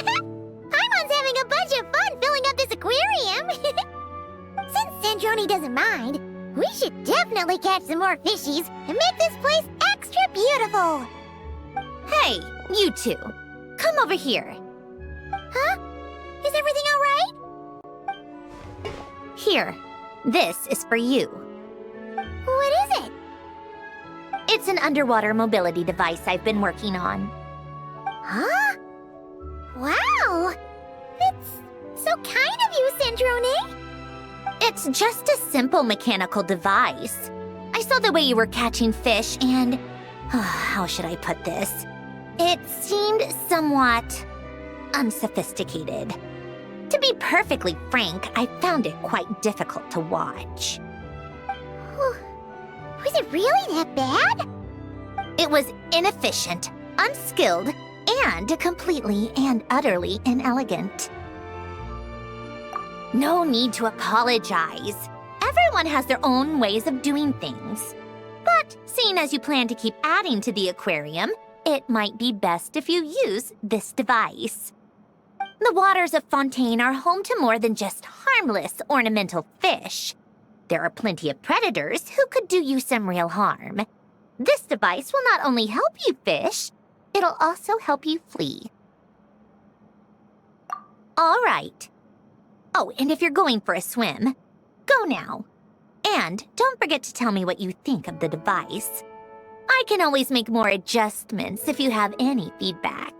Paimon's having a bunch of fun filling up this aquarium. Since Sandrone doesn't mind, we should definitely catch some more fishies and make this place extra beautiful. Hey, you two. Come over here. Huh? Is everything all right? Here. This is for you. What is it? It's an underwater mobility device I've been working on. Huh? Wow! That's so kind of you, Sandrone. It's just a simple mechanical device. I saw the way you were catching fish and... how should I put this? It seemed somewhat... unsophisticated. To be perfectly frank, I found it quite difficult to watch. Was it really that bad? It was inefficient, unskilled, and completely and utterly inelegant. No need to apologize. Everyone has their own ways of doing things. But seeing as you plan to keep adding to the aquarium, it might be best if you use this device. The waters of Fontaine are home to more than just harmless ornamental fish. There are plenty of predators who could do you some real harm. This device will not only help you fish, it'll also help you flee. All right. Oh, and if you're going for a swim, go now. And don't forget to tell me what you think of the device. I can always make more adjustments if you have any feedback.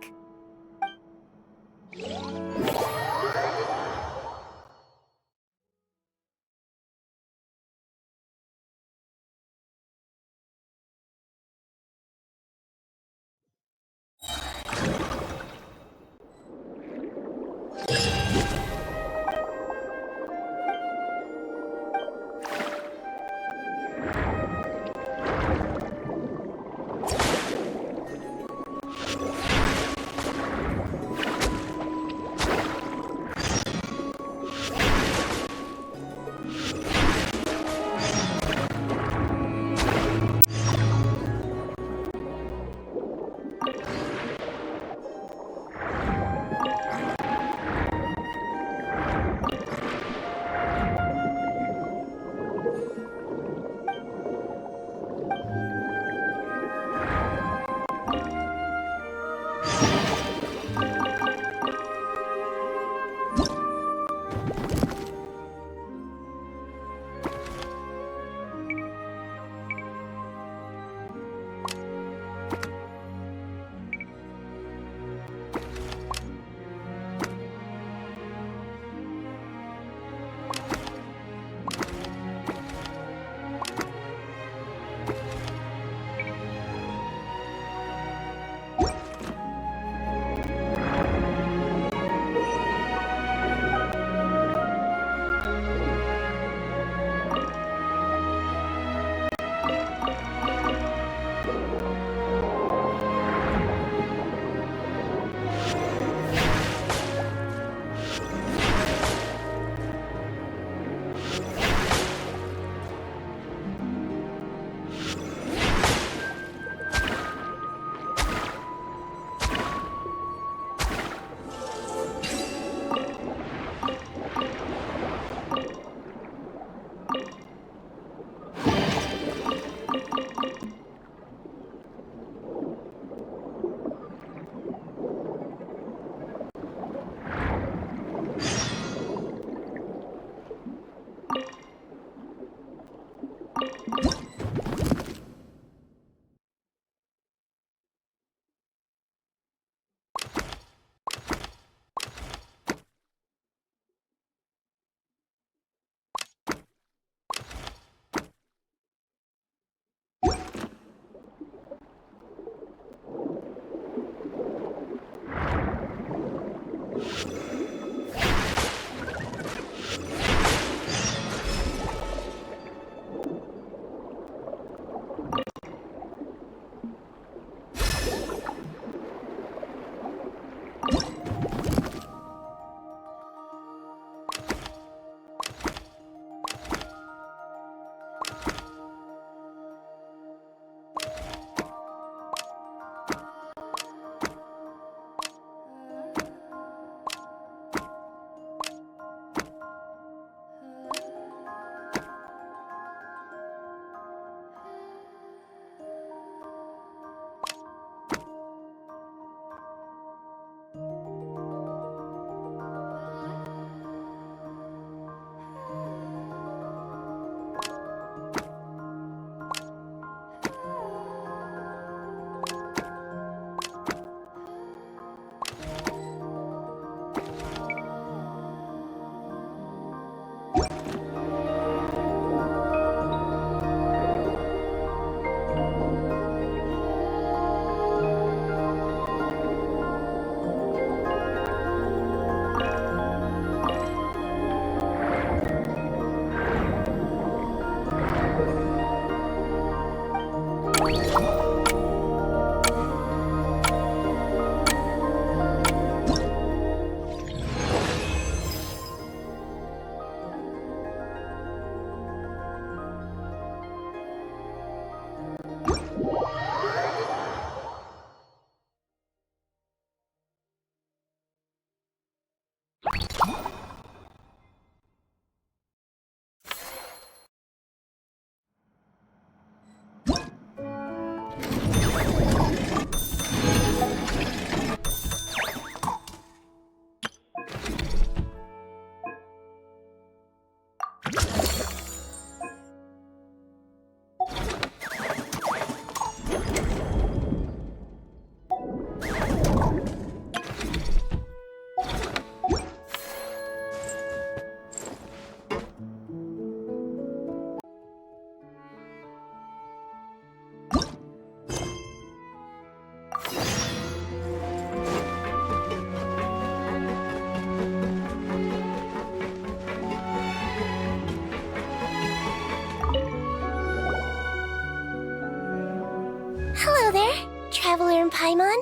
Paimon?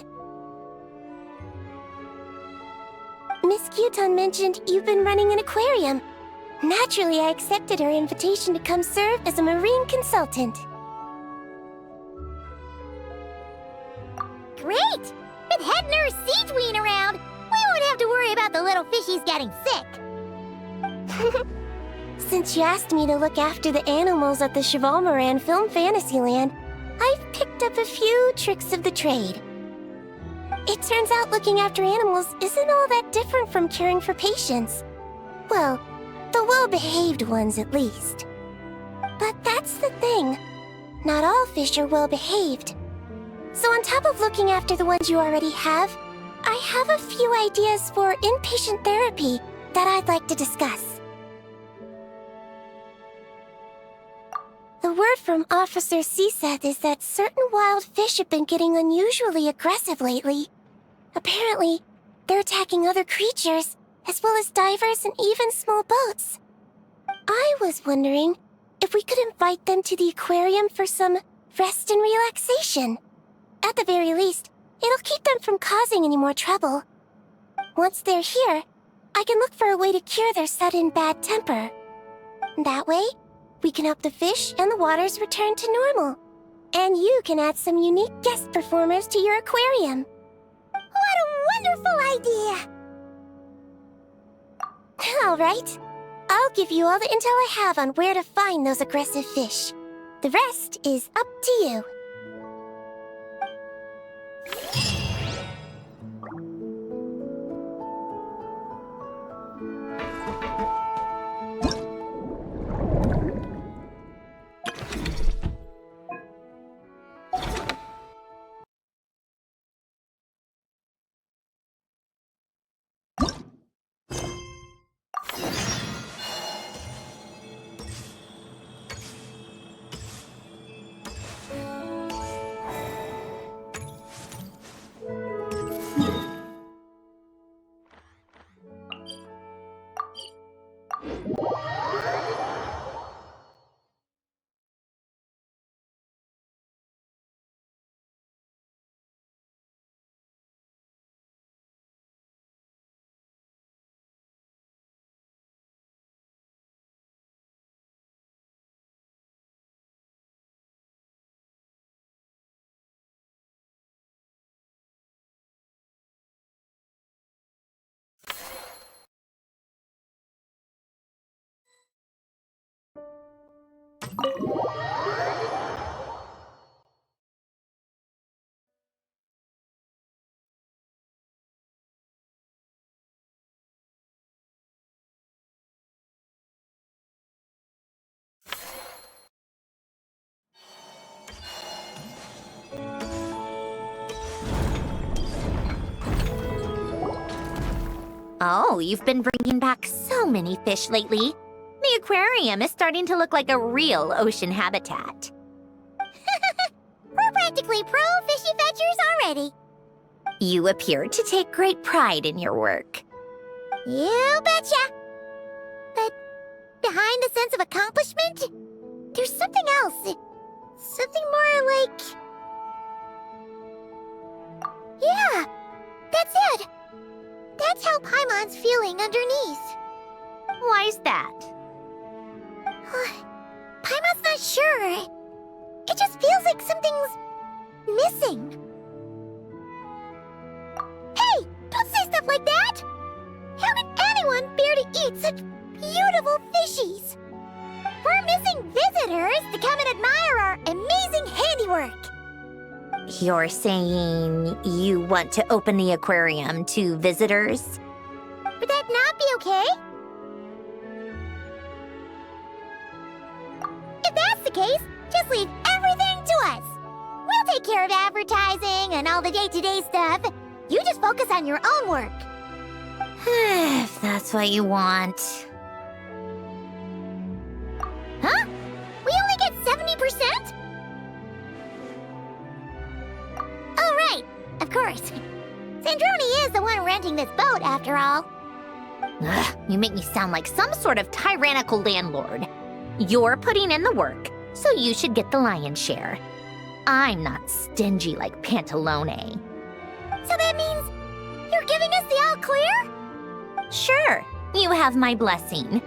Miss Kyuton mentioned you've been running an aquarium. Naturally, I accepted her invitation to come serve as a marine consultant. Great! With head nurse Siegeween around, we won't have to worry about the little fishies getting sick. Since you asked me to look after the animals at the Chevalmoran Film Fantasyland, I've picked up a few tricks of the trade. It turns out looking after animals isn't all that different from caring for patients. Well, the well-behaved ones at least. But that's the thing. Not all fish are well-behaved. So on top of looking after the ones you already have, I have a few ideas for inpatient therapy that I'd like to discuss. The word from Officer Siseth is that certain wild fish have been getting unusually aggressive lately. Apparently, they're attacking other creatures, as well as divers and even small boats. I was wondering if we could invite them to the aquarium for some rest and relaxation. At the very least, it'll keep them from causing any more trouble. Once they're here, I can look for a way to cure their sudden bad temper. That way, we can help the fish and the waters return to normal. And you can add some unique guest performers to your aquarium. What a wonderful idea! All right. I'll give you all the intel I have on where to find those aggressive fish. The rest is up to you. Oh, you've been bringing back so many fish lately. The aquarium is starting to look like a real ocean habitat. We're practically pro fishy fetchers already. You appear to take great pride in your work. You betcha. But behind the sense of accomplishment, there's something else. Something more like... Yeah, that's it. That's how Paimon's feeling underneath. Why's that? Paimon's not sure. It just feels like something's missing. Hey, don't say stuff like that! How can anyone bear to eat such beautiful fishies? We're missing visitors to come and admire our amazing handiwork. You're saying you want to open the aquarium to visitors? Would that not be okay? If that's the case, just leave everything to us. We'll take care of advertising and all the day-to-day stuff. You just focus on your own work. If that's what you want. Huh? We only get 70%? Oh, right. Of course. Sandroni is the one renting this boat, after all. Ugh, you make me sound like some sort of tyrannical landlord. You're putting in the work, so you should get the lion's share. I'm not stingy like Pantalone. So that means you're giving us the all clear? Sure, you have my blessing.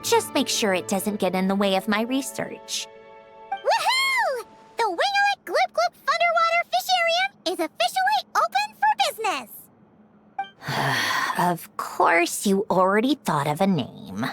Just make sure it doesn't get in the way of my research. Woohoo! The Wing-a-Lick Gloop Gloop Underwater Fisharium is officially open for business! Of course, you already thought of a name.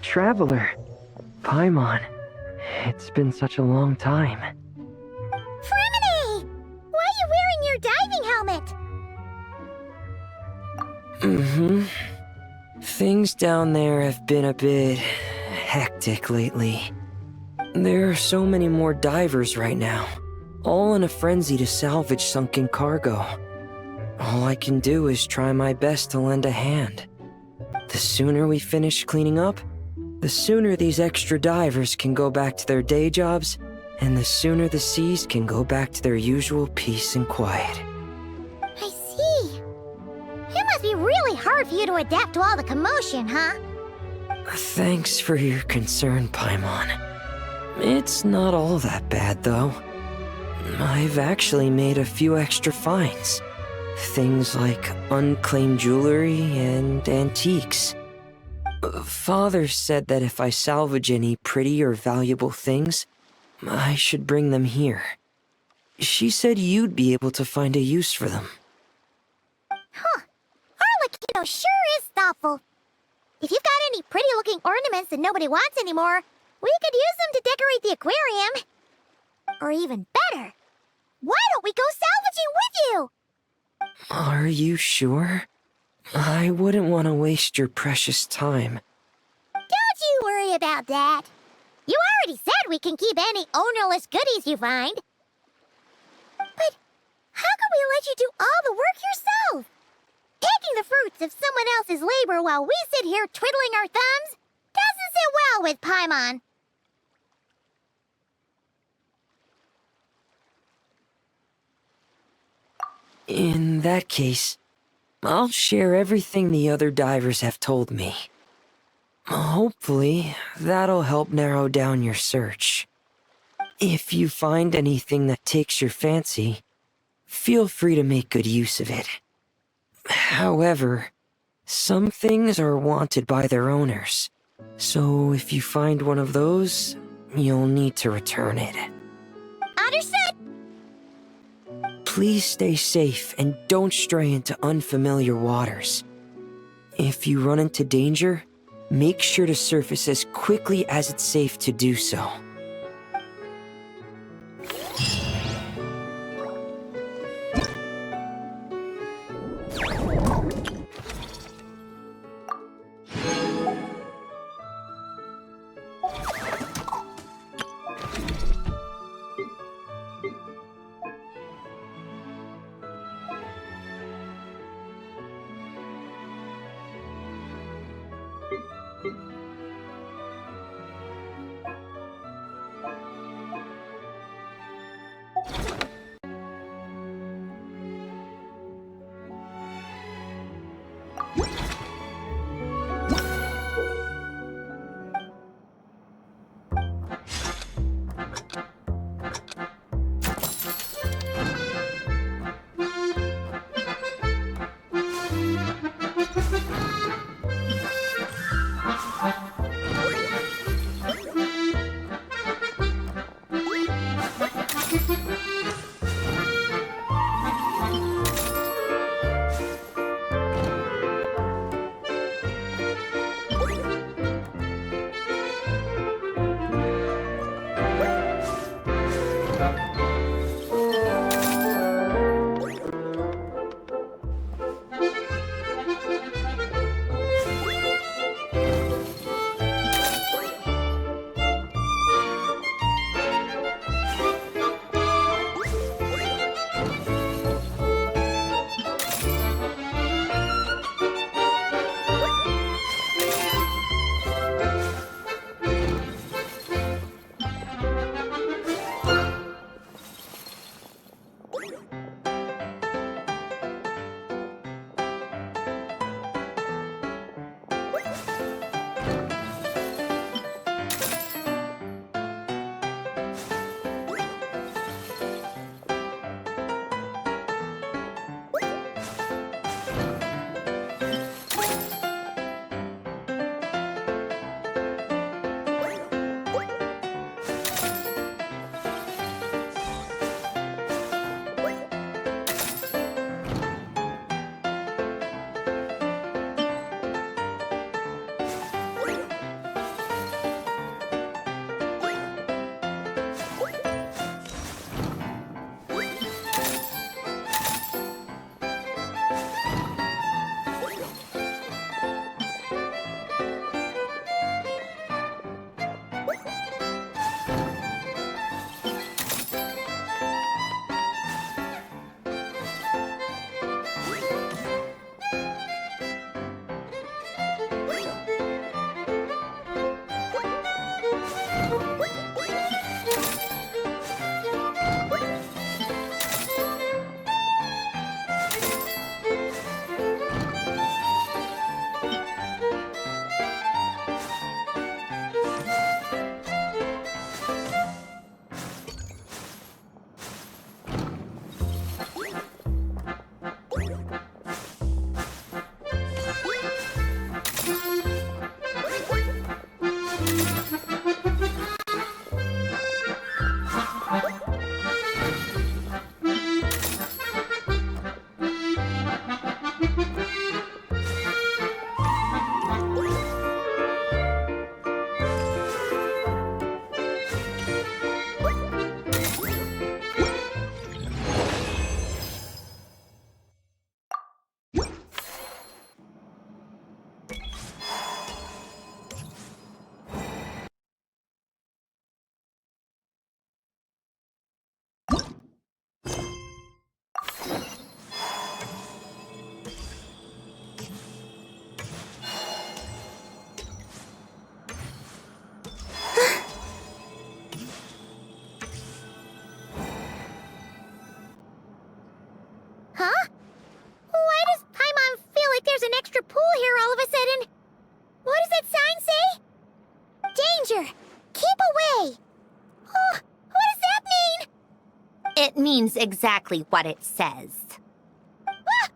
Traveler, Paimon, it's been such a long time. Fremini! Why are you wearing your diving helmet? Things down there have been a bit hectic lately. There are so many more divers right now, all in a frenzy to salvage sunken cargo. All I can do is try my best to lend a hand. The sooner we finish cleaning up, the sooner these extra divers can go back to their day jobs, and the sooner the seas can go back to their usual peace and quiet. I see. It must be really hard for you to adapt to all the commotion, huh? Thanks for your concern, Paimon. It's not all that bad, though. I've actually made a few extra finds. Things like unclaimed jewelry and antiques. Father said that if I salvage any pretty or valuable things, I should bring them here. She said you'd be able to find a use for them. Huh. Arlecchino sure is thoughtful. If you've got any pretty-looking ornaments that nobody wants anymore, we could use them to decorate the aquarium. Or even better, why don't we go salvaging with you? Are you sure? I wouldn't want to waste your precious time. Don't you worry about that. You already said we can keep any ownerless goodies you find. But how can we let you do all the work yourself? Taking the fruits of someone else's labor while we sit here twiddling our thumbs doesn't sit well with Paimon. In that case, I'll share everything the other divers have told me. Hopefully, that'll help narrow down your search. If you find anything that takes your fancy, feel free to make good use of it. However, some things are wanted by their owners, so if you find one of those, you'll need to return it. Understood! Please stay safe and don't stray into unfamiliar waters. If you run into danger, make sure to surface as quickly as it's safe to do so. after pool here all of a sudden. What does that sign say? Danger! Keep away! Oh, what does that mean? It means exactly what it says. Ah!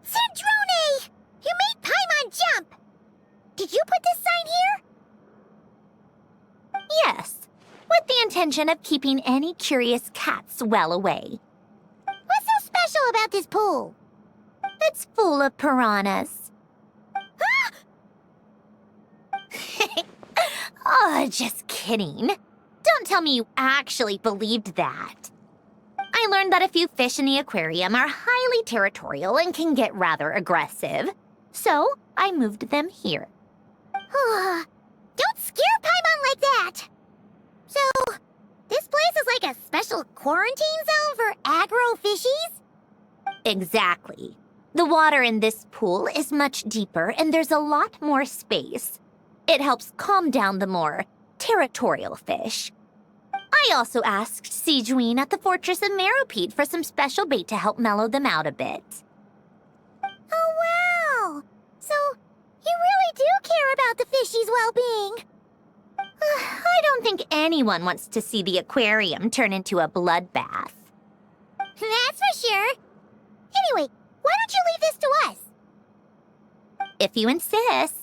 Cendrone! You made Paimon jump! Did you put this sign here? Yes, with the intention of keeping any curious cats well away. What's so special about this pool? It's full of piranhas. Ah! Oh, just kidding. Don't tell me you actually believed that. I learned that a few fish in the aquarium are highly territorial and can get rather aggressive. So, I moved them here. Don't scare Paimon like that! So, this place is like a special quarantine zone for aggro fishies? Exactly. The water in this pool is much deeper and there's a lot more space. It helps calm down the more territorial fish. I also asked Sijuin at the Fortress of Meropede for some special bait to help mellow them out a bit. Oh, wow! So, you really do care about the fishies' well-being. I don't think anyone wants to see the aquarium turn into a bloodbath. That's for sure. Anyway, why don't you leave this to us? If you insist.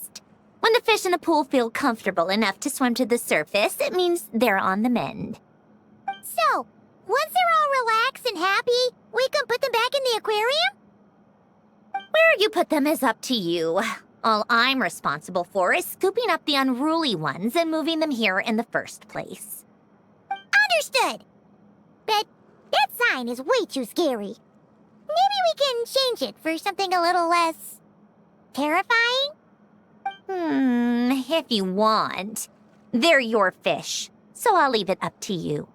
When the fish in the pool feel comfortable enough to swim to the surface, it means they're on the mend. So, once they're all relaxed and happy, we can put them back in the aquarium? Where you put them is up to you. All I'm responsible for is scooping up the unruly ones and moving them here in the first place. Understood. But that sign is way too scary. Maybe we can change it for something a little less terrifying? If you want. They're your fish, so I'll leave it up to you.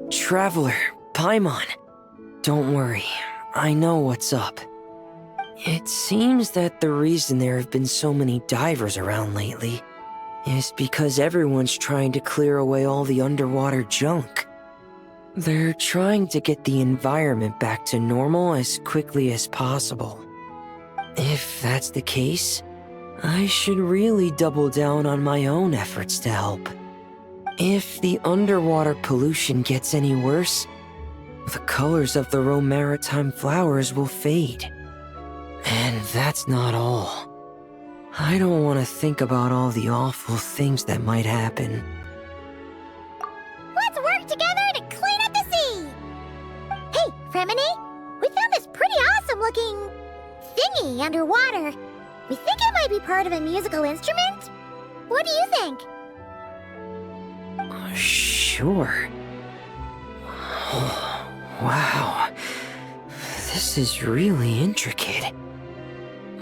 Traveler, Paimon. Don't worry, I know what's up. It seems that the reason there have been so many divers around lately is because everyone's trying to clear away all the underwater junk. They're trying to get the environment back to normal as quickly as possible. If that's the case, I should really double down on my own efforts to help. If the underwater pollution gets any worse, the colors of the Rome maritime flowers will fade. And that's not all. I don't want to think about all the awful things that might happen. Let's work together to clean up the sea! Hey, Fremini, we found this pretty awesome-looking thingy underwater. We think it might be part of a musical instrument. What do you think? Sure. Oh, wow. This is really intricate.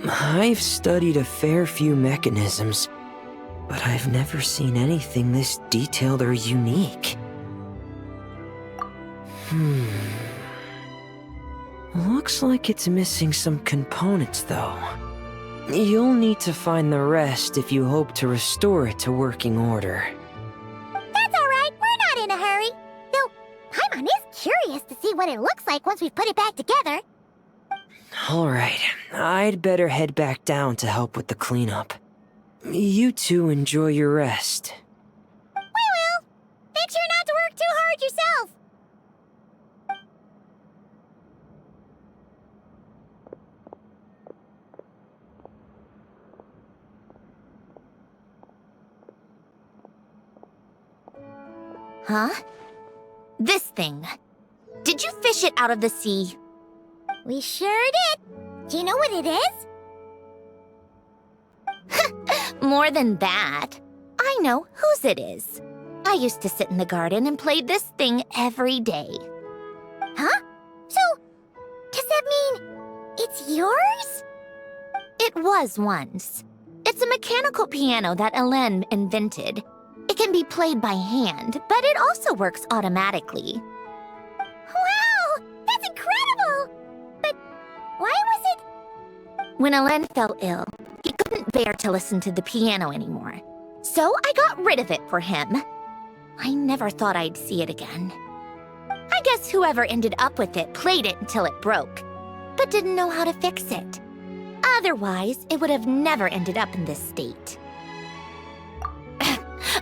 I've studied a fair few mechanisms, but I've never seen anything this detailed or unique. Looks like it's missing some components, though. You'll need to find the rest if you hope to restore it to working order. That's all right. We're not in a hurry. Though, Paimon is curious to see what it looks like once we've put it back together. Alright, I'd better head back down to help with the cleanup. You two enjoy your rest. We will. Make sure not to work too hard yourself. Huh? This thing. Did you fish it out of the sea? We sure did. Do you know what it is? More than that. I know whose it is. I used to sit in the garden and play this thing every day. Huh? So, does that mean it's yours? It was once. It's a mechanical piano that Hélène invented. It can be played by hand, but it also works automatically. Wow! That's incredible! But why was it... When Hélène fell ill, he couldn't bear to listen to the piano anymore. So I got rid of it for him. I never thought I'd see it again. I guess whoever ended up with it played it until it broke, but didn't know how to fix it. Otherwise, it would have never ended up in this state.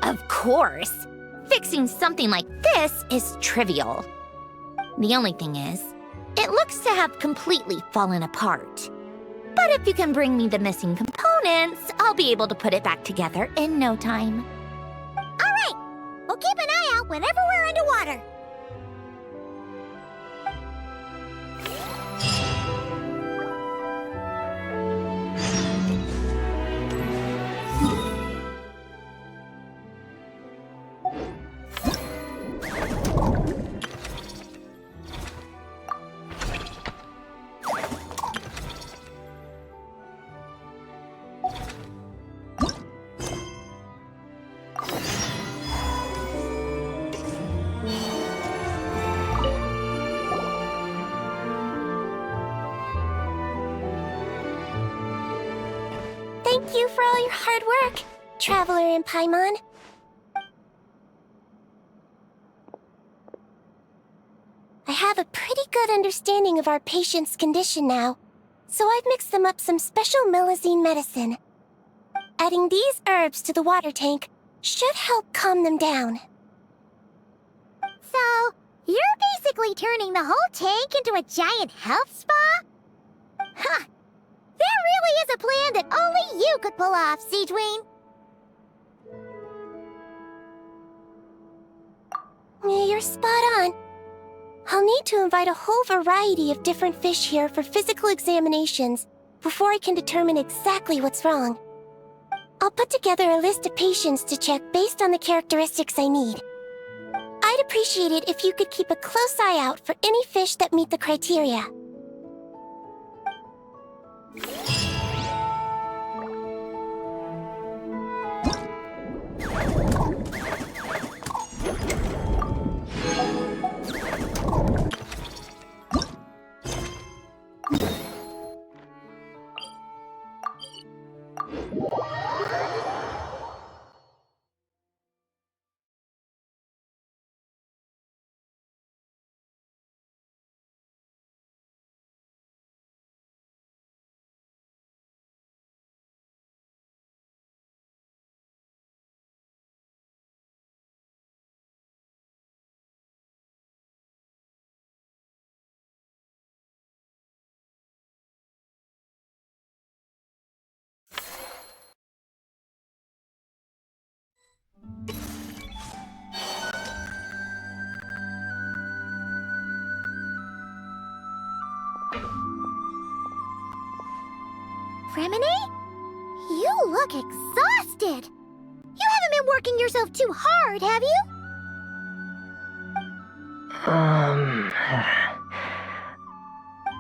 Of course! Fixing something like this is trivial. The only thing is, it looks to have completely fallen apart. But if you can bring me the missing components, I'll be able to put it back together in no time. All right! We'll keep an eye out whenever we're underwater. Thank you for all your hard work, Traveler and Paimon. I have a pretty good understanding of our patient's condition now, so I've mixed them up some special Melazine medicine. Adding these herbs to the water tank should help calm them down. So, you're basically turning the whole tank into a giant health spa? Huh. That really is a plan that only you could pull off, Seedwayne. You're spot on. I'll need to invite a whole variety of different fish here for physical examinations before I can determine exactly what's wrong. I'll put together a list of patients to check based on the characteristics I need. I'd appreciate it if you could keep a close eye out for any fish that meet the criteria. Fremine? You look exhausted! You haven't been working yourself too hard, have you?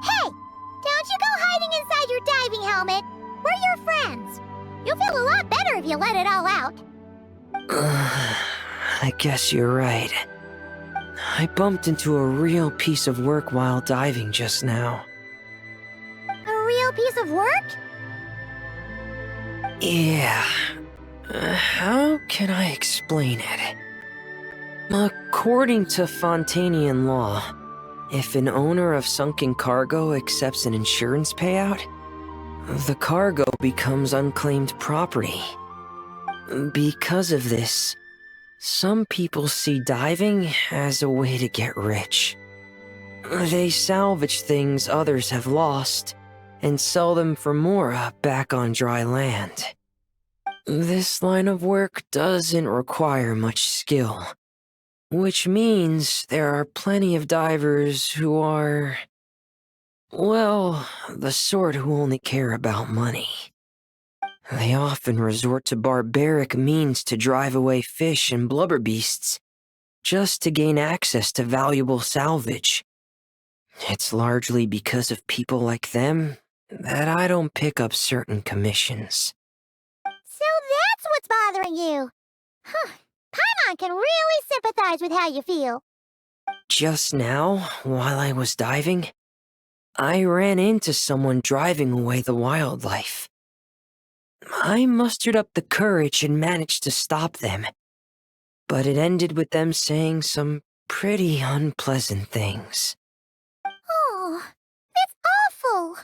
Hey! Don't you go hiding inside your diving helmet! We're your friends! You'll feel a lot better if you let it all out. I guess you're right. I bumped into a real piece of work while diving just now. A real piece of work? Yeah. How can I explain it? According to Fontanian law, if an owner of sunken cargo accepts an insurance payout, the cargo becomes unclaimed property. Because of this, some people see diving as a way to get rich. They salvage things others have lost and sell them for more back on dry land. This line of work doesn't require much skill, which means there are plenty of divers who are, well, the sort who only care about money. They often resort to barbaric means to drive away fish and blubber beasts, just to gain access to valuable salvage. It's largely because of people like them that I don't pick up certain commissions. So that's what's bothering you. Huh. Paimon can really sympathize with how you feel. Just now, while I was diving, I ran into someone driving away the wildlife. I mustered up the courage and managed to stop them, but it ended with them saying some pretty unpleasant things. Oh, that's awful.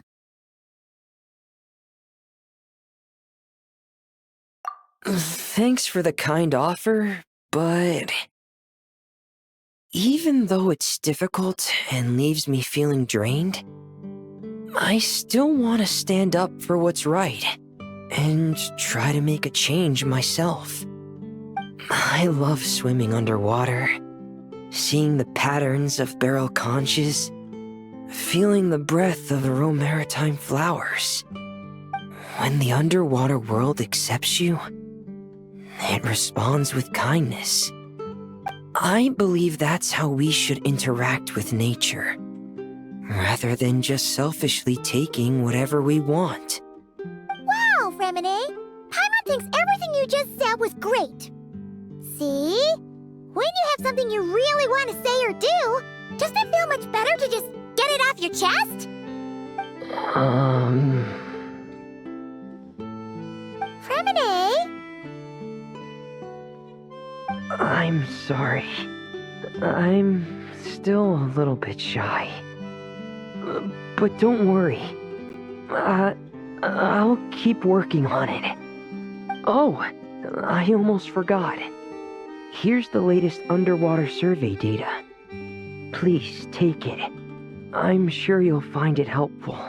Thanks for the kind offer, but even though it's difficult and leaves me feeling drained, I still want to stand up for what's right and try to make a change myself. I love swimming underwater, seeing the patterns of barrel conches, feeling the breath of the romaritime flowers. When the underwater world accepts you, it responds with kindness. I believe that's how we should interact with nature, rather than just selfishly taking whatever we want. Wow, Fremine! Paimon thinks everything you just said was great. See? When you have something you really want to say or do, doesn't it feel much better to just get it off your chest? Fremine? I'm sorry. I'm still a little bit shy. But don't worry. I'll keep working on it. Oh, I almost forgot. Here's the latest underwater survey data. Please take it. I'm sure you'll find it helpful.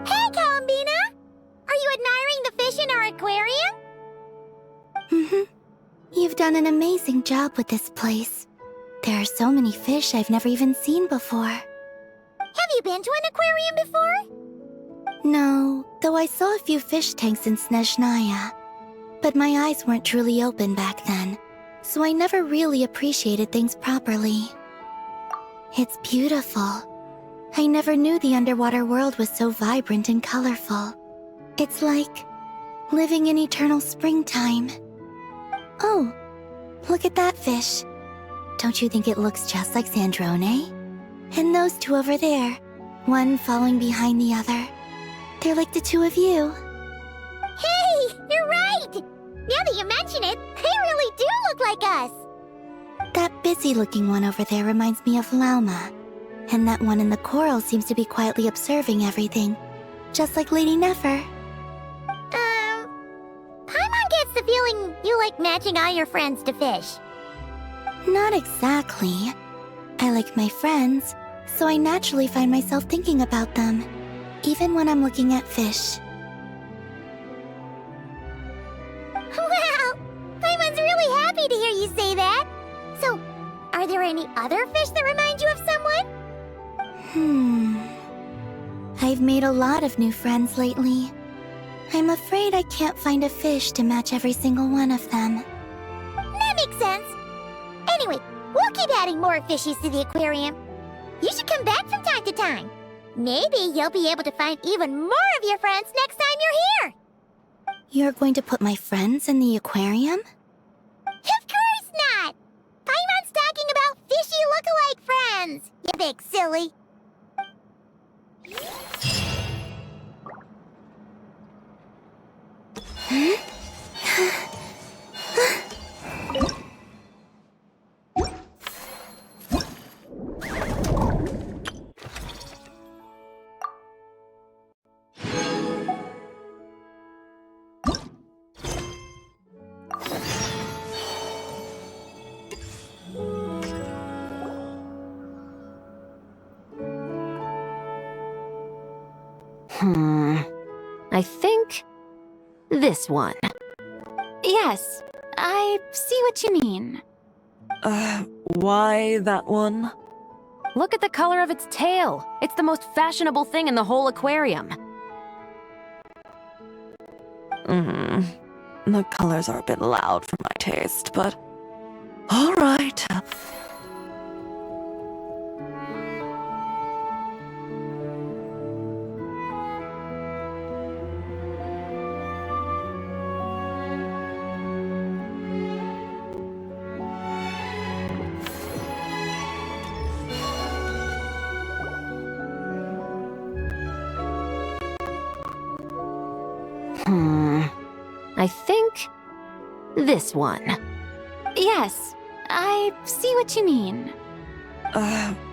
Hey, Columbina! Are you admiring the fish in our aquarium? You've done an amazing job with this place. There are so many fish I've never even seen before. Have you been to an aquarium before? No, though I saw a few fish tanks in Snezhnaya. But my eyes weren't truly open back then, so I never really appreciated things properly. It's beautiful. I never knew the underwater world was so vibrant and colorful. It's like living in eternal springtime. Oh, look at that fish. Don't you think it looks just like Sandrone? And those two over there, one following behind the other. They're like the two of you. Hey, you're right! Now that you mention it, they really do look like us! That busy-looking one over there reminds me of Lauma. And that one in the coral seems to be quietly observing everything, just like Lady Nefer. Paimon gets the feeling you like matching all your friends to fish. Not exactly. I like my friends, so I naturally find myself thinking about them, even when I'm looking at fish. Wow! Paimon's really happy to hear you say that! So, are there any other fish that remind you of someone? I've made a lot of new friends lately. I'm afraid I can't find a fish to match every single one of them. That makes sense. Anyway, we'll keep adding more fishies to the aquarium. You should come back from time to time. Maybe you'll be able to find even more of your friends next time you're here. You're going to put my friends in the aquarium? Of course not! Paimon's talking about fishy look-alike friends, you big silly. I think this one. Yes, I see what you mean. Why that one? Look at the color of its tail. It's the most fashionable thing in the whole aquarium. The colors are a bit loud for my taste, but all right. I think this one. Yes, I see what you mean.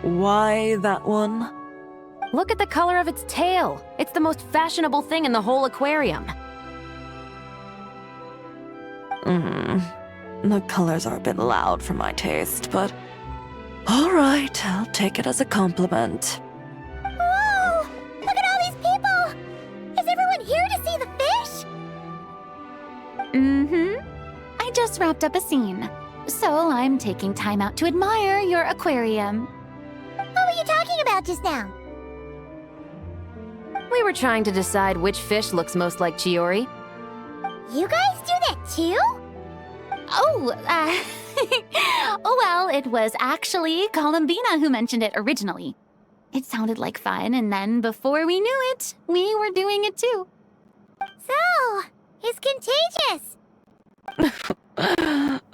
Why that one? Look at the color of its tail. It's the most fashionable thing in the whole aquarium. The colors are a bit loud for my taste, but all right, I'll take it as a compliment. Whoa! Look at all these people! Is everyone here to see the fish? I just wrapped up a scene, so I'm taking time out to admire your aquarium. What were you talking about just now? We were trying to decide which fish looks most like Chiori. You guys do that too? Oh, oh well, it was actually Columbina who mentioned it originally. It sounded like fun, and then before we knew it, we were doing it too. So, it's contagious.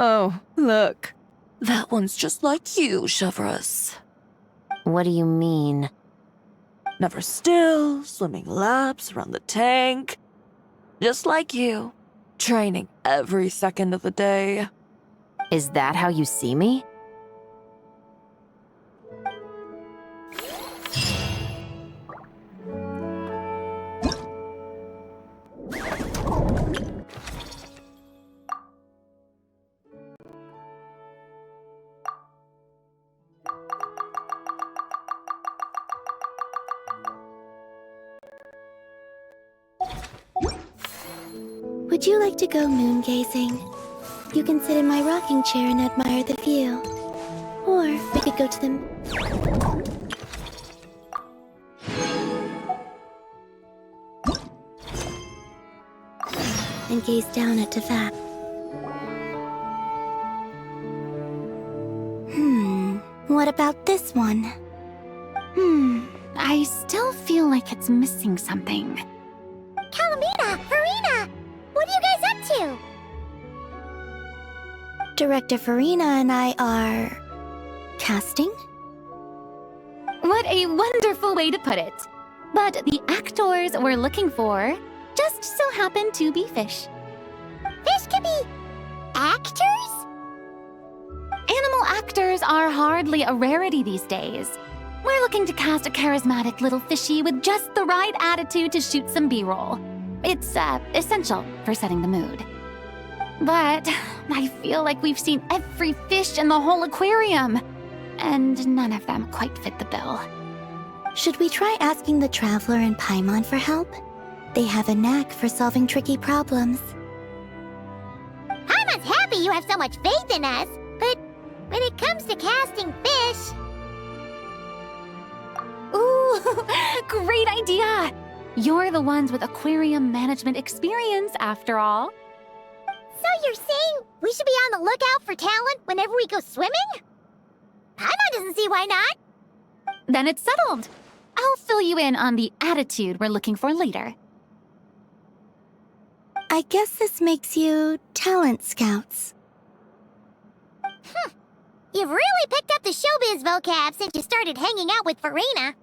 Oh, look. That one's just like you, Chevrus. What do you mean? Never still, swimming laps around the tank. Just like you. Training every second of the day. Is that how you see me? Would you like to go moon gazing? You can sit in my rocking chair and admire the view. Or we could go to the... and gaze down at that. What about this one? I still feel like it's missing something. Calamina, Farina, What are you guys up to? Director Farina and I are... casting? What a wonderful way to put it. But the actors we're looking for just so happen to be fish. Fish can be actors? Animal actors are hardly a rarity these days. We're looking to cast a charismatic little fishy with just the right attitude to shoot some B-roll. It's, essential for setting the mood. But I feel like we've seen every fish in the whole aquarium, and none of them quite fit the bill. Should we try asking the Traveler and Paimon for help? They have a knack for solving tricky problems. Paimon's happy you have so much faith in us, but when it comes to casting fish... Ooh, great idea! You're the ones with aquarium management experience, after all. So you're saying we should be on the lookout for talent whenever we go swimming? Paimon doesn't see why not. Then it's settled. I'll fill you in on the attitude we're looking for later. I guess this makes you talent scouts. You've really picked up the showbiz vocab since you started hanging out with Farina.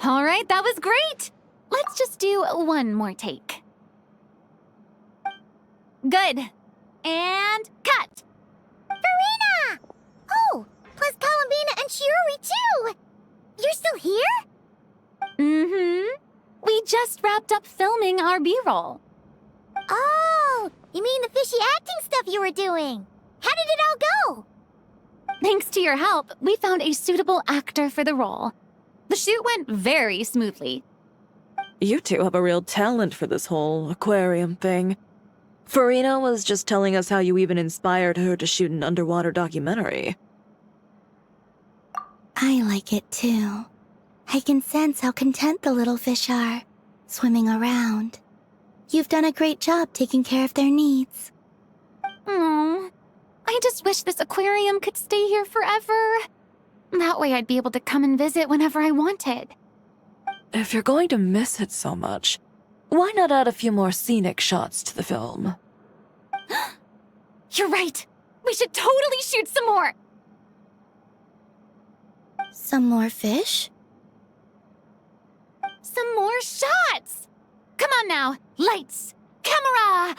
All right, that was great. Let's just do one more take. Good. And cut. Farina! Oh, plus Columbina and Shiori too! You're still here? Mm-hmm. We just wrapped up filming our B-roll. Oh, you mean the fishy acting stuff you were doing? How did it all go? Thanks to your help, we found a suitable actor for the role. The shoot went very smoothly. You two have a real talent for this whole aquarium thing. Farina was just telling us how you even inspired her to shoot an underwater documentary. I like it too. I can sense how content the little fish are, swimming around. You've done a great job taking care of their needs. Aww. I just wish this aquarium could stay here forever. That way I'd be able to come and visit whenever I wanted. If you're going to miss it so much, why not add a few more scenic shots to the film? You're right. We should totally shoot some more. Some more fish? Some more shots. Come on now. Lights. Camera.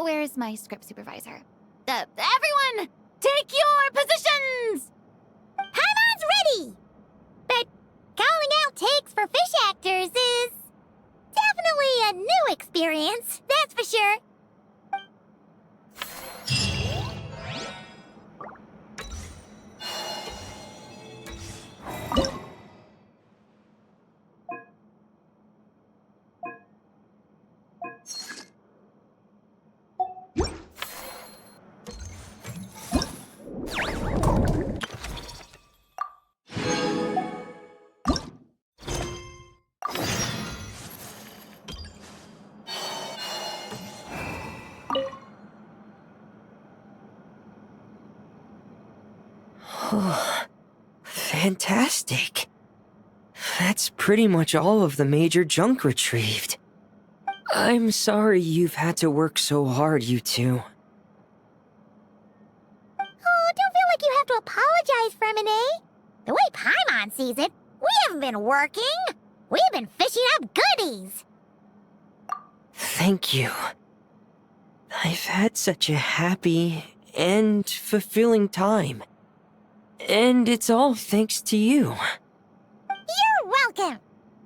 Where's my script supervisor? Everyone, take your positions. Paimon's ready! But calling out takes for fish actors is definitely a new experience, that's for sure. Oh, fantastic. That's pretty much all of the major junk retrieved. I'm sorry you've had to work so hard, you two. Oh, don't feel like you have to apologize, Fremine. The way Paimon sees it, we haven't been working. We've been fishing up goodies. Thank you. I've had such a happy and fulfilling time. And it's all thanks to you. You're welcome.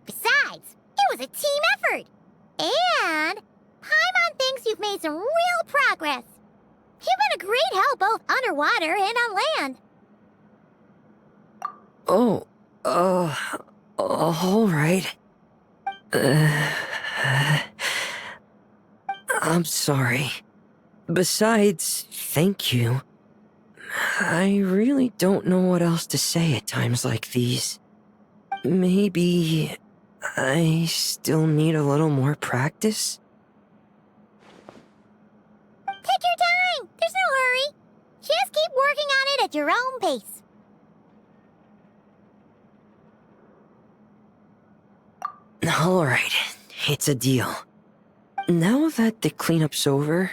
Besides, it was a team effort. And Paimon thinks you've made some real progress. You've been a great help both underwater and on land. Oh, all right. I'm sorry. Besides, thank you. I really don't know what else to say at times like these. Maybe I still need a little more practice? Take your time. There's no hurry. Just keep working on it at your own pace. All right, it's a deal. Now that the cleanup's over,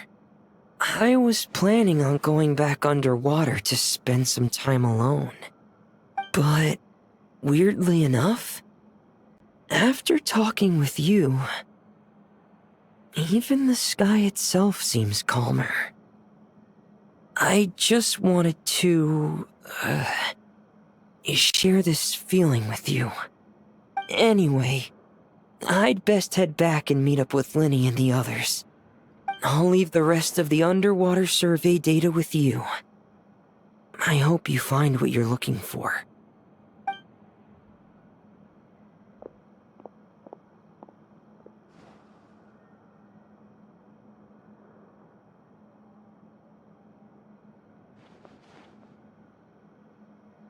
I was planning on going back underwater to spend some time alone. But, weirdly enough, after talking with you, even the sky itself seems calmer. I just wanted to, share this feeling with you. Anyway, I'd best head back and meet up with Linny and the others. I'll leave the rest of the underwater survey data with you. I hope you find what you're looking for.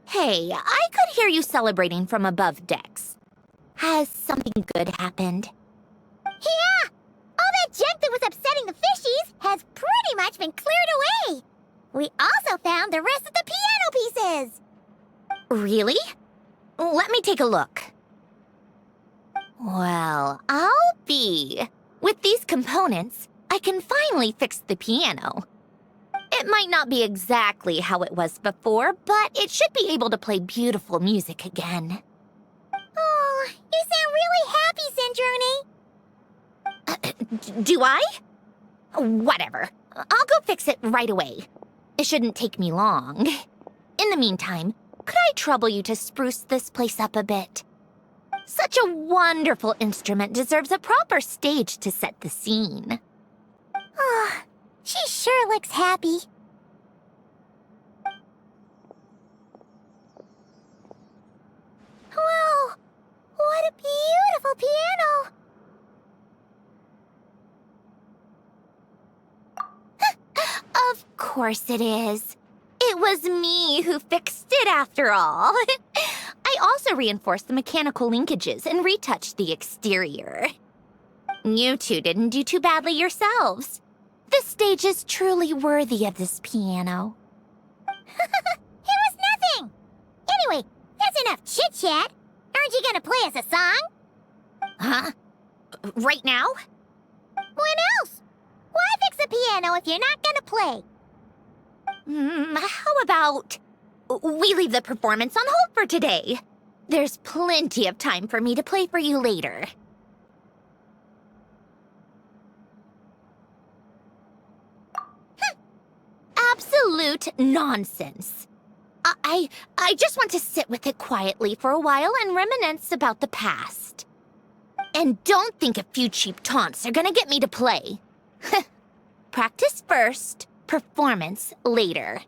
Hey, I could hear you celebrating from above decks. Has something good happened? Yeah! All that junk that was upsetting the fishies has pretty much been cleared away. We also found the rest of the piano pieces. Really? Let me take a look. Well, I'll be. With these components, I can finally fix the piano. It might not be exactly how it was before, but it should be able to play beautiful music again. Oh, you sound really happy, Sandrone. Do I? Whatever. I'll go fix it right away. It shouldn't take me long. In the meantime, could I trouble you to spruce this place up a bit? Such a wonderful instrument deserves a proper stage to set the scene. Oh, she sure looks happy. Whoa! What a beautiful piano! Of course it is. It was me who fixed it after all. I also reinforced the mechanical linkages and retouched the exterior. You two didn't do too badly yourselves. This stage is truly worthy of this piano. It was nothing! Anyway, that's enough chit-chat. Aren't you gonna play us a song? Huh? Right now? When else? Why fix the piano if you're not gonna play? How about we leave the performance on hold for today? There's plenty of time for me to play for you later. Absolute nonsense. I just want to sit with it quietly for a while and reminisce about the past. And don't think a few cheap taunts are gonna get me to play. Practice first, performance later.